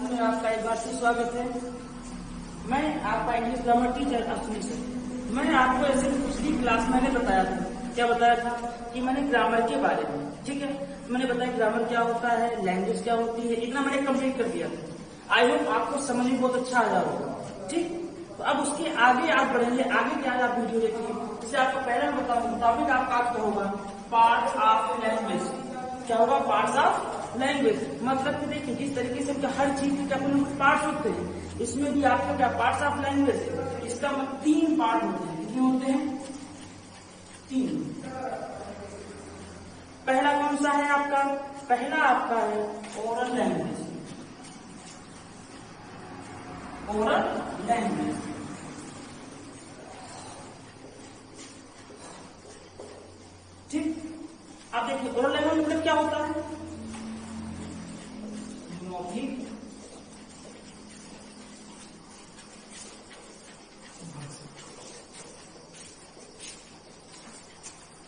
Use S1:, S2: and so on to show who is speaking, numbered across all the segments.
S1: Classroom में आपका एक बार से स्वागत है। मैं आपका English grammar teacher Ashwini sir. मैंने आपको ऐसे पिछली क्लास मैंने बताया था, क्या बताया था कि मैंने ग्रामर के बारे में, ठीक है, मैंने बताया ग्रामर क्या होता है, लैंग्वेज क्या होती है, इतना मैंने कंप्लीट कर दिया था। आई होप आपको समझ में बहुत अच्छा आ जा होगा, ठीक। तो अब उसके आगे आप बढ़ेंगे, आगे क्या आप वीडियो देखिए। जैसे आपको पहले मैं बताऊं टॉपिक आपका क्या होगा, पार्ट्स ऑफ लैंग्वेज। क्या होगा, पार्ट्स ऑफ लैंग्वेज। मतलब कि देखिए जिस तरीके से हर चीज के अपने पार्ट्स होते हैं, इसमें भी आपका क्या पार्ट्स ऑफ लैंग्वेज। इसका मतलब 3 पार्ट होते हैं। कितने होते हैं? 3। पहला कौन सा है आपका? पहला आपका है ओरल लैंग्वेज। ओरल लैंग्वेज, ठीक। आप देखिए ओरल लैंग्वेज मतलब क्या होता है, मौखिक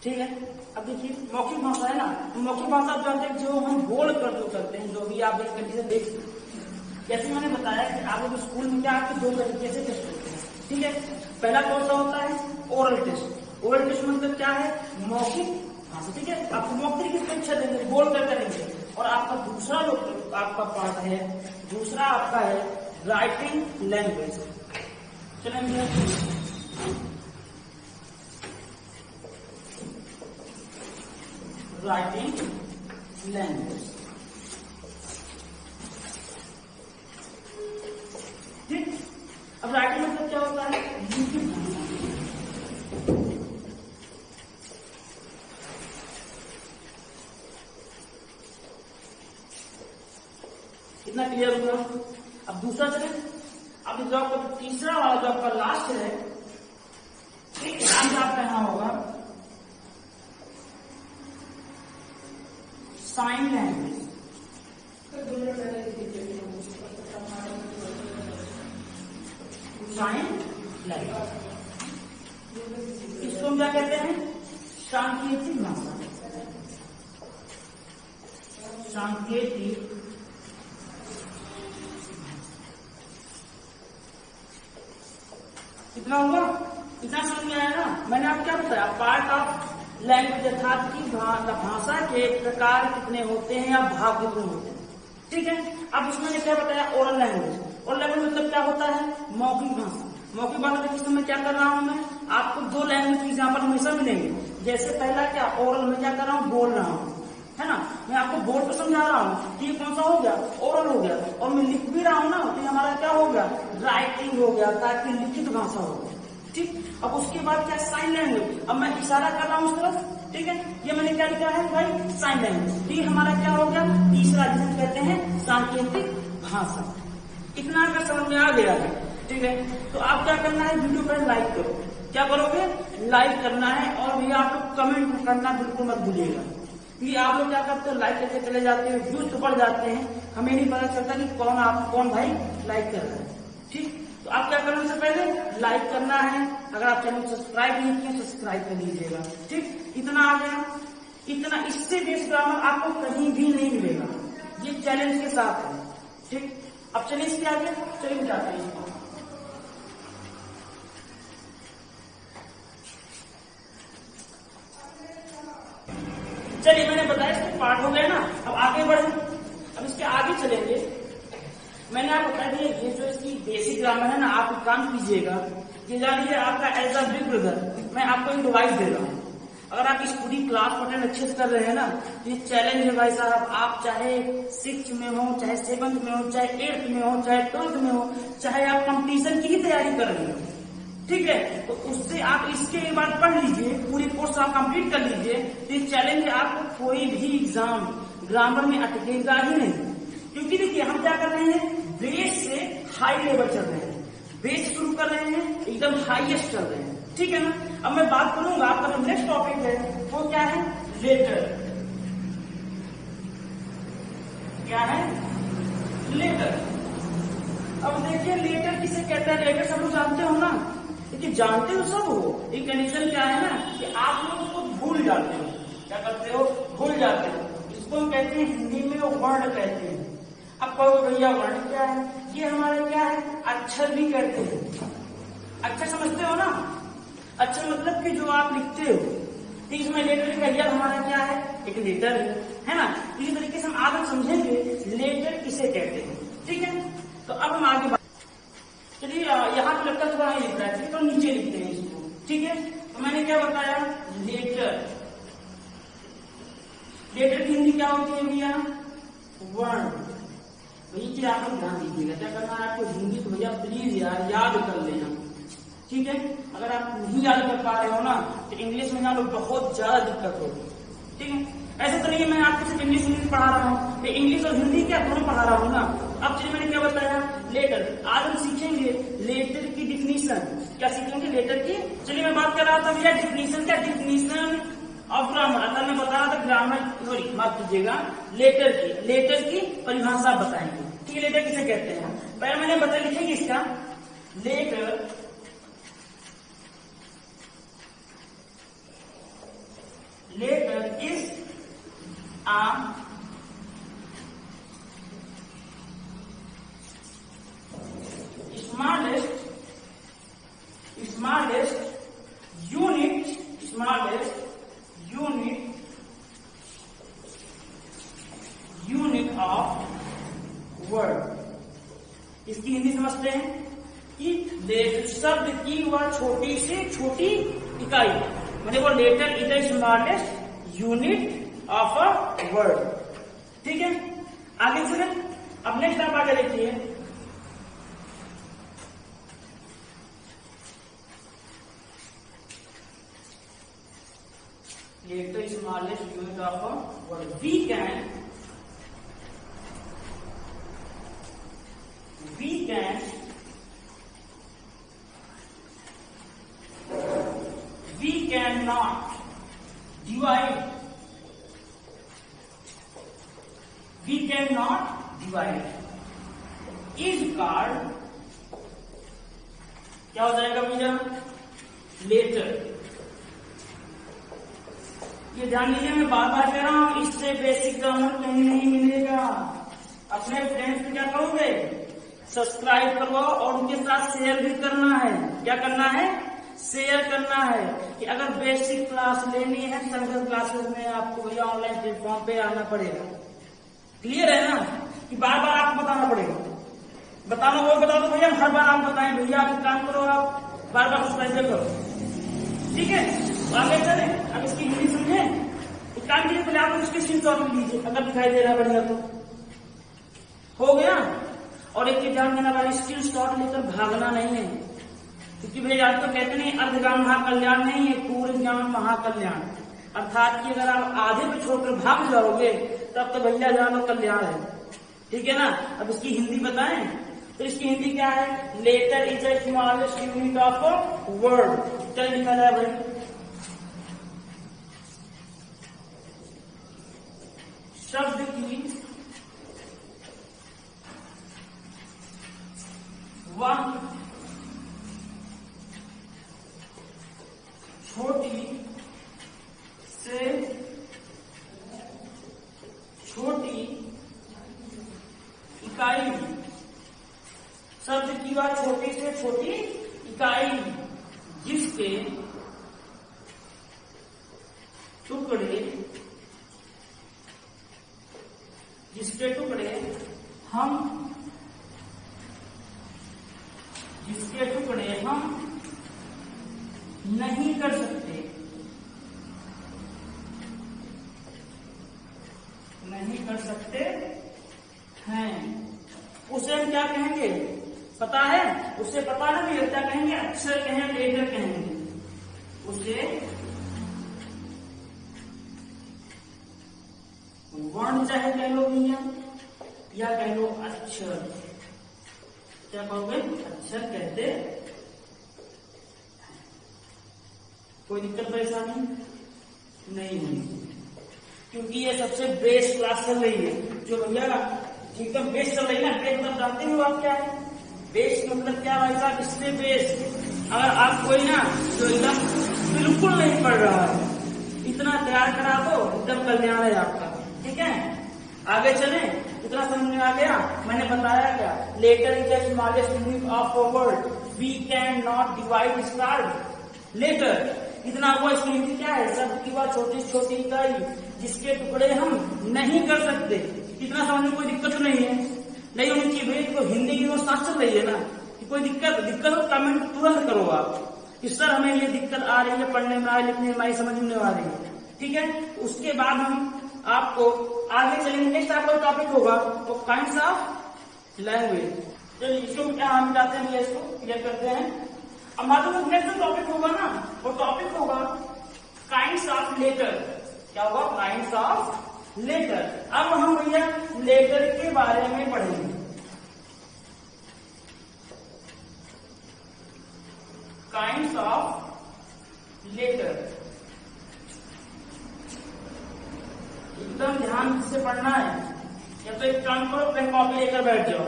S1: ठीक है। अब देखिए मौखिक भाषा है ना, मौखिक भाषा आप जानते हैं जो हम बोल कर जो करते हैं, जो भी आप एक तरीके से देख सकते हैं। जैसे मैंने बताया कि आप लोग स्कूल में क्या आपके 2 तरीके से टेस्ट होते हैं, ठीक है। पहला कौन सा होता है? Oral test. ओरल टेस्ट मतलब क्या है? मौखिक भाषा, ठीक है। आप मौखिक की परीक्षा देंगे, बोल कर करेंगे। और आपका दूसरा जो आपका पार्ट है, दूसरा आपका है राइटिंग लैंग्वेज। चलेंगे राइटिंग लैंग्वेज, ठीक। अब राइटिंग मतलब क्या होता है? लिखित भाषा। इतना क्लियर हुआ? अब दूसरा चले, अब जो आपका तीसरा वाला जो आपका लास्ट है, एक नाम आपका यहां होगा साइन लैंग्वेज। साइन लैंग्वेज इसको हम क्या कहते हैं? सांकेतिक भाषा। सांकेतिक कितना हुआ? इतना समझ में आया ना? मैंने आपको क्या बताया, पार्ट ऑफ लैंग्वेज अर्थात की भाषा के प्रकार कितने होते हैं या भाग कितने होते हैं, ठीक है। अब उसमें मैंने क्या बताया? Oral language. ओरल लैंग्वेज मतलब क्या होता है? मौखिक भाषा। मौखिक भाषा के किस्म में क्या कर रहा हूं मैं आपको 2 लैंग्वेज के एग्जाम्पल हमेशा मिलेंगे। जैसे पहला क्या, ओरल में क्या कर रहा हूं, बोल रहा हूं, है ना, मैं आपको बोर्ड पर समझा रहा हूं कि ये कौन सा हो गया, ओरल हो गया। और मैं लिख भी रहा हूं ना, तो हमारा क्या हो गया, राइटिंग हो गया, ताकि लिखित भाषा हो गया, ठीक। अब उसके बाद क्या, साइन लैंग्वेज। अब मैं इशारा कर रहा हूं उस तरफ, ठीक है। ये मैंने क्या लिखा है भाई, साइन लैंग्वेज। ये हमारा क्या हो गया, तीसरा जिसे कहते हैं सांकेतिक भाषा। इतना अगर समझ में आ गया है, ठीक है, तो आप क्या करना है, वीडियो पर लाइक करो। क्या करोगे? लाइक करना है। और भैया आप लोग कमेंट करना बिल्कुल मत भूलिएगा, क्योंकि आप लोग क्या करते हो, लाइक करके चले जाते हो, व्यूज तो बढ़ जाते हैं, हमें नहीं पता चलता कि कौन भाई लाइक कर रहा है, ठीक। तो आप क्या करना, सबसे पहले लाइक करना है। अगर आप चैनल को सब्सक्राइब नहीं किए, सब्सक्राइब कर लीजिएगा, ठीक। इतना आ गया। इतना, इससे बेस्ट ग्रामर आपको कहीं भी नहीं मिलेगा, ये चैलेंज के साथ है, ठीक। अब चलिए इसके आगे, चलिए जाते हैं। चलिए मैंने बताया इसके पार्ट हो गए ना, अब आगे बढ़े। अब इसके आगे चलेंगे। मैंने आपको बता दिया ये जो इसकी बेसिक ग्रामर है ना, आप एक काम कीजिएगा, ये जानिए आपका एज अ बिग ब्रदर मैं आपको एक डिवाइस दे रहा हूँ। अगर आप इस पूरी क्लास अटेंड अच्छे से कर रहे हैं ना, तो ये चैलेंज है भाई साहब। आप चाहे 6th में हो, चाहे 7th में हो, चाहे 8th में हो, चाहे 12th में हो, चाहे आप कंपटीशन की ही तैयारी कर रहे हो, ठीक है, तो उससे आप इसके एक बार पढ़ लीजिए, पूरी कोर्स आप कंप्लीट कर लीजिए, तो ये चैलेंज आपको कोई भी एग्जाम ग्रामर में अटकेगा ही नहीं। क्योंकि देखिए हम क्या कर रहे हैं, बेस से हाई लेवल चल रहे हैं, बेस शुरू कर रहे हैं, एकदम हाईएस्ट चल रहे हैं, ठीक है ना। अब मैं बात करूंगा, आपका जो नेक्स्ट टॉपिक है वो क्या है, लेटर। क्या है? लेटर। अब देखिए लेटर किसे कहते हैं, लेटर सब लोग जानते हो ना, लेकिन जानते हो सब हो, एक कंडीशन क्या है ना कि आप लोग उसको भूल जाते हो। क्या करते हो? भूल जाते हो। इसको हम कहते हैं हिंदी में वर्ड कहते हैं। अब कहो भैया वर्ण क्या है? ये हमारा क्या है? अक्षर भी करते हैं। अक्षर समझते हो ना? अक्षर मतलब कि जो आप लिखते हो। ठीक, इसमें लेटर भैया हमारा क्या है? एक लेटर है ना। इसी तरीके से हम आगे समझेंगे लेटर किसे कहते हैं। ठीक है, तो अब हम आगे चलिए यहाँ पे लगता है थोड़ा लिख रहा है, तो नीचे लिखते हैं इसको। ठीक है, तो मैंने क्या बताया? लेटर। लेटर की हिंदी क्या होती है भैया? वर्ण। भैया आप लोग ध्यान दीजिएगा, क्या करना है आपको हिंदी तो भैया प्लीज यार याद कर लेना। ठीक है, अगर आप नहीं याद कर पा रहे हो ना तो इंग्लिश में ना लोग बहुत ज्यादा दिक्कत होगी। ठीक है, ऐसा तो नहीं है मैं आपको सिर्फ इंग्लिश हिंदी पढ़ा रहा हूँ, मैं इंग्लिश और हिंदी क्या दोनों पढ़ा रहा हूँ ना। अब चलिए मैंने क्या बताया? लेटर। आज हम सीखेंगे लेटर की डिफिनीशन। क्या सीखेंगे? लेटर की। चलिए मैं बात कर रहा था भैया डिफिनीशन। क्या डिफिनीशन ऑफ ग्रामर? अगर मैं बता रहा था ग्रामर, सॉरी माफ कीजिएगा, लेटर की परिभाषा बताएंगे। ठीक है, लेटर किसे कहते हैं? पहले मैंने बता लिखेंगे इसका। Letter is a unit of word। इसकी हिंदी समझते हैं कि लेटर शब्द की वह छोटी से छोटी इकाई, मतलब वो letter is the smallest unit of a word. ठीक है, आगे चले। अब नेक्स्ट आप आगे देखिए, letter smallest unit of a word. We can not divide, we cannot divide is called, क्या हो जाएगा भैया? लेटर। ये ध्यान दीजिए, मैं बार बार कह रहा हूं, इससे बेसिक ग्रामर कहीं नहीं मिलेगा। अपने फ्रेंड्स को क्या करोगे? सब्सक्राइब करवाओ और उनके साथ शेयर भी करना है। क्या करना है? शेयर करना है कि अगर बेसिक क्लास लेनी है संगत क्लासेस में आपको भैया ऑनलाइन प्लेटफॉर्म पे आना पड़ेगा। क्लियर है ना कि बार बार आपको बताना पड़ेगा। बताना वो बता दो भैया, हर बार आप बताएं भैया, आप काम करो, आप बार बार सब्सक्राइब करो। ठीक है, तो आगे चले। अब इसकी हिंदी समझे? एक काम कीजिए, पहले आप इसके स्क्रीनशॉट लीजिए, अगर दिखाई दे रहा है बढ़िया तो हो गया। और एक चीज ध्यान देना वाला, स्क्रीनशॉट लेकर भागना नहीं है, क्योंकि भैया आज तो कहते नहीं अर्ध ज्ञान महाकल्याण नहीं है, पूर्ण ज्ञान महाकल्याण। अर्थात कि अगर आप आधे पे छोड़कर भाग जाओगे तब तो भैया जानो कल्याण है। ठीक है ना। अब इसकी हिंदी बताएं तो इसकी हिंदी क्या है? Letter is the smallest unit of a word. क्या लिखा जाए भाई? शब्द की वह छोटी से छोटी इकाई, शब्द की वह छोटी से छोटी इकाई जिसके टुकड़े हम नहीं कर सकते, हैं, उसे हम क्या कहेंगे? पता है? उसे पता है भी, क्या कहेंगे? अक्षर कहें, लेटर कहेंगे उसे। वर्ण चाहे कह लो भैया या कह लो अक्षर। क्या कहोगे? अक्षर कहते। कोई दिक्कत परेशानी नहीं होगी, क्योंकि ये सबसे बेस्ट क्लास चल रही है, जो भैया एकदम बेस्ट चल रही है ना। बेस्ट मतलब जानते हो आप क्या है? बेस्ट मतलब क्या भाई साहब? इससे बेस्ट अगर आप कोई ना जो एकदम बिल्कुल नहीं पढ़ रहा है, इतना तैयार करा दो, एकदम कल्याण है आपका। ठीक है, आगे चले। इतना समझ में आ गया। मैंने बताया क्या, letter is the smallest unit of a word, we can not divide start letter. इतना हुआ, इसकी यूनिट क्या है, सबकी वह छोटी छोटी इकाई जिसके टुकड़े हम नहीं कर सकते। इतना समझने में कोई दिक्कत नहीं है, नहीं होनी चाहिए भाई। तो हिंदी की वो सांस चल रही है ना, कि कोई दिक्कत हो कमेंट तुरंत करो आप कि सर हमें ये दिक्कत आ रही है, पढ़ने में आ रही है, लिखने में समझ में आ रही है, ठीक है। उसके बाद हम आपको आगे चलेंगे, नेक्स्ट आपका टॉपिक होगा तो काइंड्स ऑफ लैंग्वेज। चलिए इसको क्या हम जाते हैं, इसको क्लियर करते हैं। अब हमारा जो नेक्स्ट टॉपिक होगा ना, वो टॉपिक होगा काइंड्स ऑफ लेटर। क्या होगा, काइंड्स ऑफ लेटर। अब हम भैया लेटर के बारे में पढ़ेंगे। काइंड्स ऑफ लेटर, एकदम ध्यान से पढ़ना है। या तो एक काम करो, पेन कॉपी लेकर बैठ जाओ।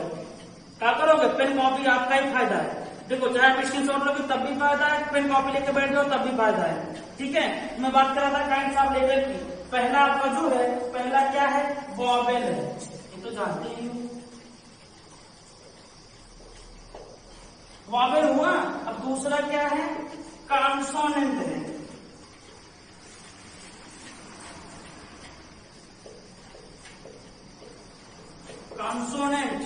S1: क्या करोगे, पेन कॉपी आपका ही फायदा है। देखो चाहे आप स्क्रीनशॉट लोगे तब भी फायदा है, पेन कॉपी लेकर बैठ जाओ तब भी फायदा है, ठीक है। मैं बात कर रहा था काइंड्स ऑफ लेटर की। पहला आपका जो है, पहला क्या है, वॉवेल है, ये तो जानते ही हो, वॉवेल हुआ। अब दूसरा क्या है, कॉन्सोनेंट है। कॉन्सोनेंट,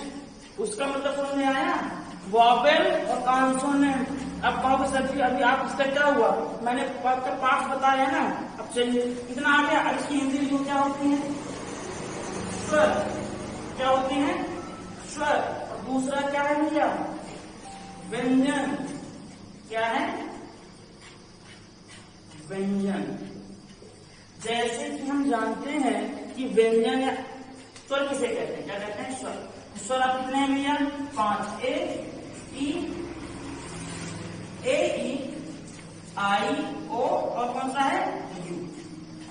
S1: उसका मतलब समझ में आया, वॉवेल और कॉन्सोनेंट। अब कहोगे सर जी अभी आप इसका क्या हुआ, मैंने पार्ट्स बताया है ना। अब चलिए इतना आ गया। अब इसकी हिंदी जो क्या होती है, स्वर। क्या होती है, स्वर। और दूसरा क्या है भैया, व्यंजन। क्या है, व्यंजन। जैसे कि हम जानते हैं कि व्यंजन या स्वर किसे कहते हैं, क्या कहते हैं, स्वर। स्वर आप कितने हैं भैया, 5, ए ई आई ओ, और कौन सा है, यू।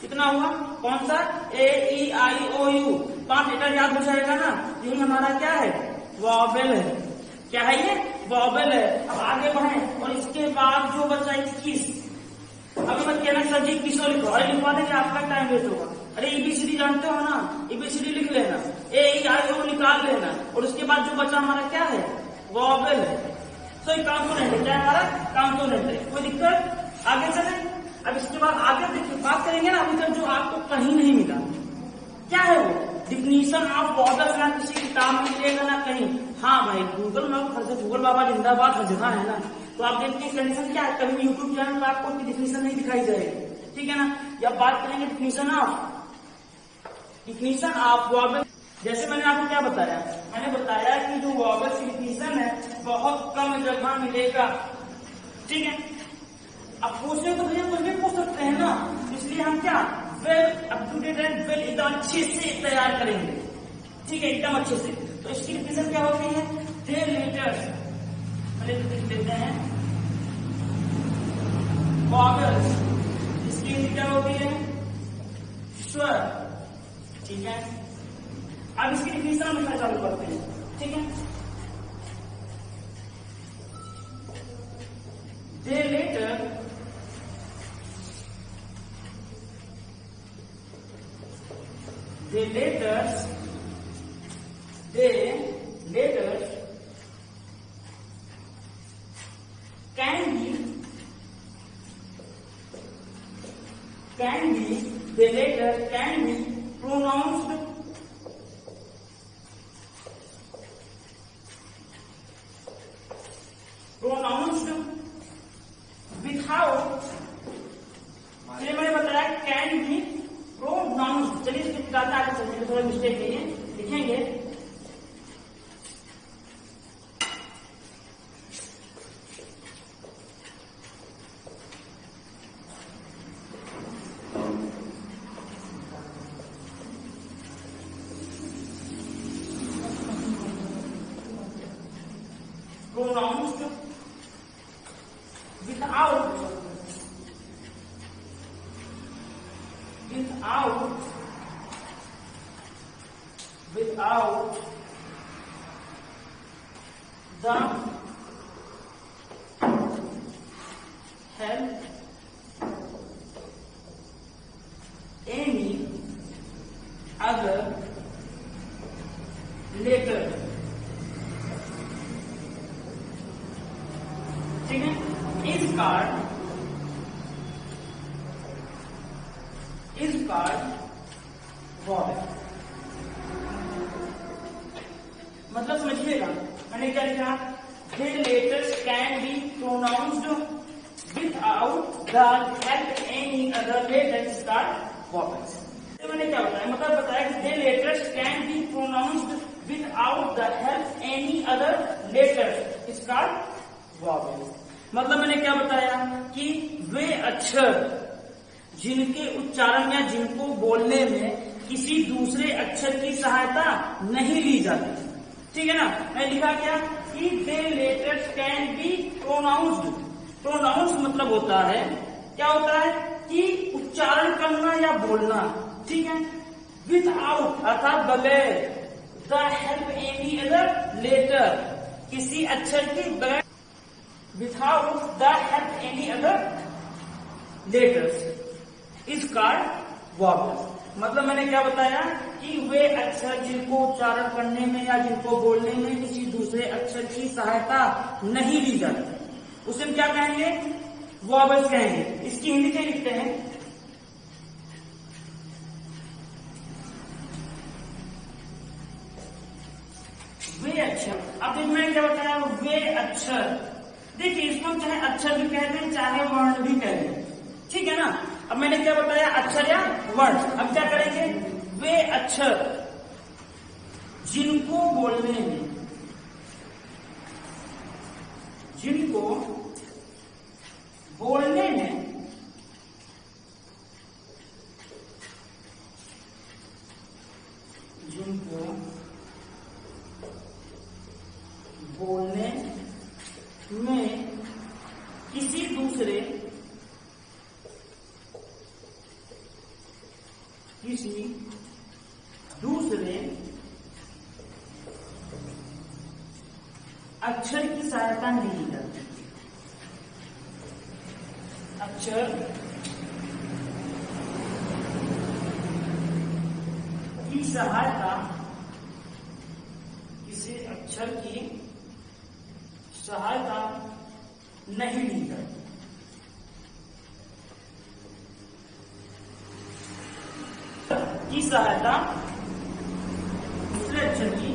S1: कितना हुआ, कौन सा, ए ई आई ओ यू। 5 लेटर याद हो जाएगा ना, यही हमारा क्या है, वॉवेल है। क्या है ये, वॉवेल है। अब आगे बढ़े, और इसके बाद जो बचा 21। अभी मत कहना सर जी 21 लिखो, अरे लिखवा देंगे, आपका टाइम वेस्ट होगा। अरे एबीसीडी जानते हो ना, एबीसीडी लिख लेना, ए ई आई ओ निकाल लेना, और उसके बाद जो बचा हमारा क्या है, वॉवेल है। तो ये कॉन्सोनेंट है, क्या हमारा, कॉन्सोनेंट है। कोई दिक्कत, आगे चले। अब इसके बाद आगे देखिए बात करेंगे ना, अभी तक जो आपको कहीं नहीं मिला, क्या है वो, डिफिनीशन ऑफ वॉवेल। ना किसी किताब में मिलेगा ना कहीं। हाँ भाई गूगल में, गूगल बाबा जिंदाबाद हर जगह है ना। तो आप देखते हैं कंडीशन क्या है, कभी यूट्यूब चैनल पर आपको डिफिनीशन नहीं दिखाई जाएगी, ठीक है ना। या बात करेंगे डिफिनीशन ऑफ वॉवेल। जैसे मैंने आपको क्या बताया, मैंने बताया कि जो वॉवेल की डिफिनीशन है बहुत कम जगह मिलेगा, ठीक है। अब पूछे तो भैया कुछ भी पूछ सकते हैं ना, इसलिए हम क्या well up to date and well एकदम अच्छे से तैयार करेंगे, ठीक है, एकदम अच्छे से। तो इसकी डिफिनीशन क्या होती है, दे लेटर्स, पहले लिख लेते हैं, वॉवेल्स, इसकी क्या होती है, स्वर, ठीक है। अब इसकी डिफिनीशन हम लिखना चालू करते हैं, ठीक है। दे letter can be pronounced without, चलिए मैंने बताया कैन बी प्रोनाउंस्ड। चलिए इसके ज्यादा आगे चलते, थोड़ा मिस्टेक नहीं है, लिखेंगे pronounced without the help any other ठीक है। Is called vowel. मतलब समझिएगा, मैंने क्या लिखा, the letters can be pronounced without the help any other letter is called vowels। तो मैंने क्या बताया, मतलब बताया कि the letters can be pronounced without the help any other letter is called vowels। मतलब मैंने क्या बताया कि वे अक्षर जिनके उच्चारण या जिनको बोलने में किसी दूसरे अक्षर की सहायता नहीं ली जाती, ठीक है ना। मैं लिखा क्या कि they letters can be pronounced. Pronounce मतलब होता है, क्या होता है कि उच्चारण करना या बोलना, ठीक है, विदाउट अर्थात बगैर, the help any other letter किसी अक्षर की बगैर, without the help any other letters is called vowels. मतलब मैंने क्या बताया कि वे अक्षर जिनको उच्चारण करने में या जिनको बोलने में किसी दूसरे अक्षर की सहायता नहीं ली जाती, उसे हम क्या कहेंगे, वॉवेल्स कहेंगे। इसकी हिंदी क्या लिखते हैं, वे अक्षर। अब मैंने क्या बताया, वे अक्षर। देखिए इसको हम चाहे अक्षर भी कहते हैं चाहे वर्ण भी कहते हैं, ठीक है ना। अब मैंने क्या बताया, अक्षर या वर्ण। अब क्या करेंगे, वे अक्षर जिनको बोलने में, जिनको बोलने में जिनको बोलने में किसी दूसरे अक्षर की सहायता नहीं ली जाती। अक्षर की सहायता, किसी अक्षर की सहायता नहीं ली जाती। की सहायता, दूसरे अक्षर की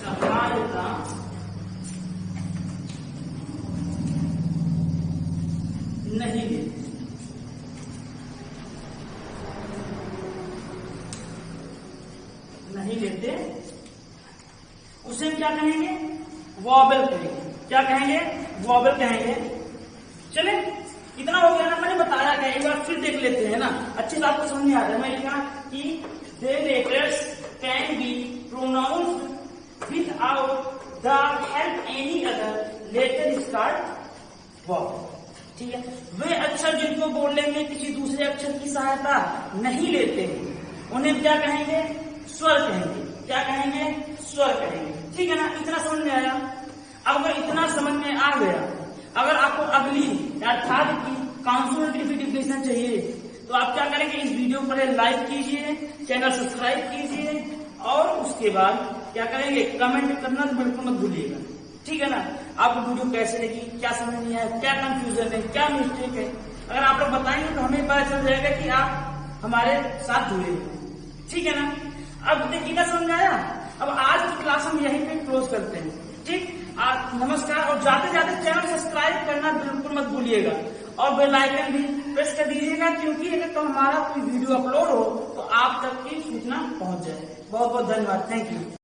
S1: सहायता नहीं लेते। नहीं लेते उसे हम क्या कहेंगे, वॉवेल कहेंगे। क्या कहेंगे, वॉवेल कहेंगे। चले, इतना हो गया ना, मैंने बताया क्या, एक बार फिर देख लेते हैं ना, अच्छे से आपको समझ में आ रहा है। मैंने कहा कि they letters can be pronounced without the help any other letter is called vowel, ठीक है। वे अक्षर जिनको बोलने में किसी दूसरे अक्षर की सहायता नहीं लेते हैं, उन्हें क्या कहेंगे, स्वर कहेंगे। क्या कहेंगे, स्वर कहेंगे, ठीक है ना। इतना समझ में आया। अब अगर इतना समझ में आ गया, अगर आपको अगली अर्थात की कॉन्सोनेंट की डिफिनेशन चाहिए तो आप क्या करेंगे, इस वीडियो को लाइक कीजिए, चैनल सब्सक्राइब कीजिए और उसके बाद क्या करेंगे, कमेंट करना तो बिल्कुल मत भूलिएगा, ठीक है ना। आपको वीडियो कैसे लगी, क्या समझ नहीं आया, क्या कंफ्यूजन है, क्या मिस्टेक है, अगर आप लोग बताएंगे तो हमें पता चल जाएगा कि आप हमारे साथ जुड़े हुए, ठीक है ना। अब देखिए क्या समझ आया। अब आज की क्लास हम यहीं पे क्लोज करते हैं, ठीक। नमस्कार। और जाते जाते चैनल सब्सक्राइब करना बिल्कुल मत भूलिएगा और बेल आइकन भी प्रेस कर दीजिएगा, क्योंकि अगर तो हमारा कोई वीडियो अपलोड हो तो आप तक की सूचना पहुंच जाए। बहुत बहुत धन्यवाद, थैंक यू।